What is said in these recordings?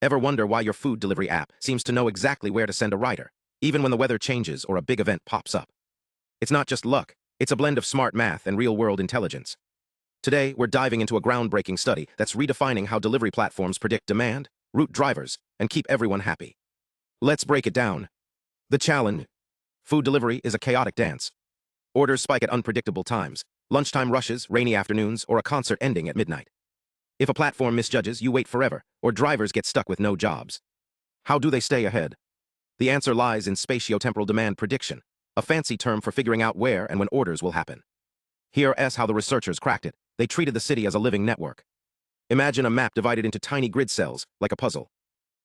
Ever wonder why your food delivery app seems to know exactly where to send a rider, even when the weather changes or a big event pops up? It's not just luck, it's a blend of smart math and real-world intelligence. Today, we're diving into a groundbreaking study that's redefining how delivery platforms predict demand, route drivers, and keep everyone happy. Let's break it down. The challenge: food delivery is a chaotic dance. Orders spike at unpredictable times, lunchtime rushes, rainy afternoons, or a concert ending at midnight. If a platform misjudges, you wait forever, or drivers get stuck with no jobs. How do they stay ahead? The answer lies in spatio-temporal demand prediction, a fancy term for figuring out where and when orders will happen. Here's how the researchers cracked it. They treated the city as a living network. Imagine a map divided into tiny grid cells, like a puzzle.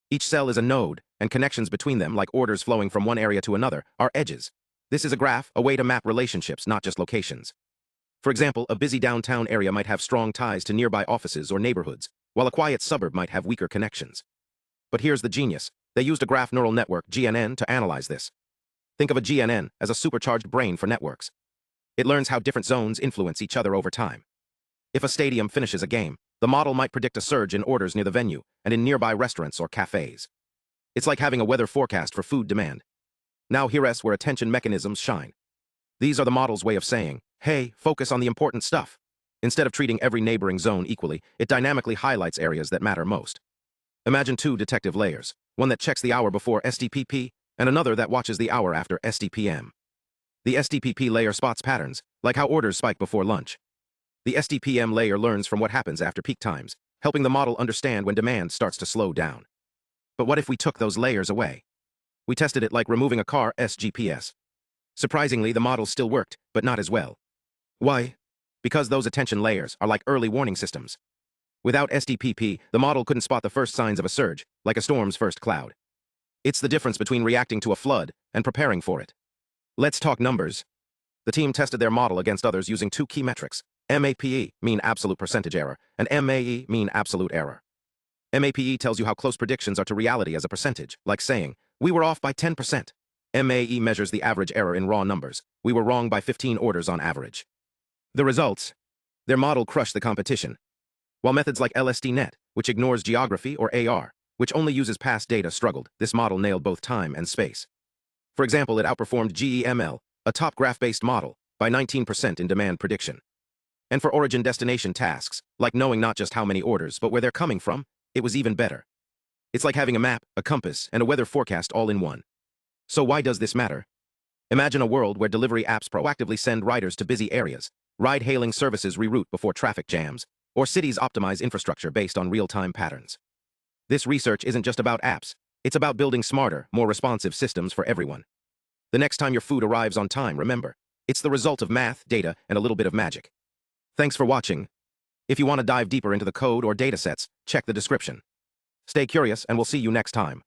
Each cell is a node, and connections between them, like orders flowing from one area to another, are edges. This is a graph, a way to map relationships, not just locations. For example, a busy downtown area might have strong ties to nearby offices or neighborhoods, while a quiet suburb might have weaker connections. But here's the genius. They used a graph neural network, GNN, to analyze this. Think of a GNN as a supercharged brain for networks. It learns how different zones influence each other over time. If a stadium finishes a game, the model might predict a surge in orders near the venue and in nearby restaurants or cafes. It's like having a weather forecast for food demand. Now here's where attention mechanisms shine. These are the model's way of saying, hey, focus on the important stuff. Instead of treating every neighboring zone equally, it dynamically highlights areas that matter most. Imagine two detective layers, one that checks the hour before STPP and another that watches the hour after STPM. The STPP layer spots patterns, like how orders spike before lunch. The STPM layer learns from what happens after peak times, helping the model understand when demand starts to slow down. But what if we took those layers away? We tested it like removing a car's GPS. Surprisingly, the model still worked, but not as well. Why? Because those attention layers are like early warning systems. Without STPP, the model couldn't spot the first signs of a surge, like a storm's first cloud. It's the difference between reacting to a flood and preparing for it. Let's talk numbers. The team tested their model against others using two key metrics: MAPE, mean absolute percentage error, and MAE, mean absolute error. MAPE tells you how close predictions are to reality as a percentage, like saying, we were off by 10%. MAE measures the average error in raw numbers. We were wrong by 15 orders on average. The results: their model crushed the competition. While methods like LSTNet, which ignores geography, or AR, which only uses past data, struggled, this model nailed both time and space. For example, it outperformed GEML, a top graph-based model, by 19% in demand prediction. And for origin-destination tasks, like knowing not just how many orders, but where they're coming from, it was even better. It's like having a map, a compass, and a weather forecast all in one. So why does this matter? Imagine a world where delivery apps proactively send riders to busy areas, ride-hailing services reroute before traffic jams, or cities optimize infrastructure based on real-time patterns. This research isn't just about apps. It's about building smarter, more responsive systems for everyone. The next time your food arrives on time, remember, it's the result of math, data, and a little bit of magic. Thanks for watching. If you want to dive deeper into the code or datasets, check the description. Stay curious, and we'll see you next time.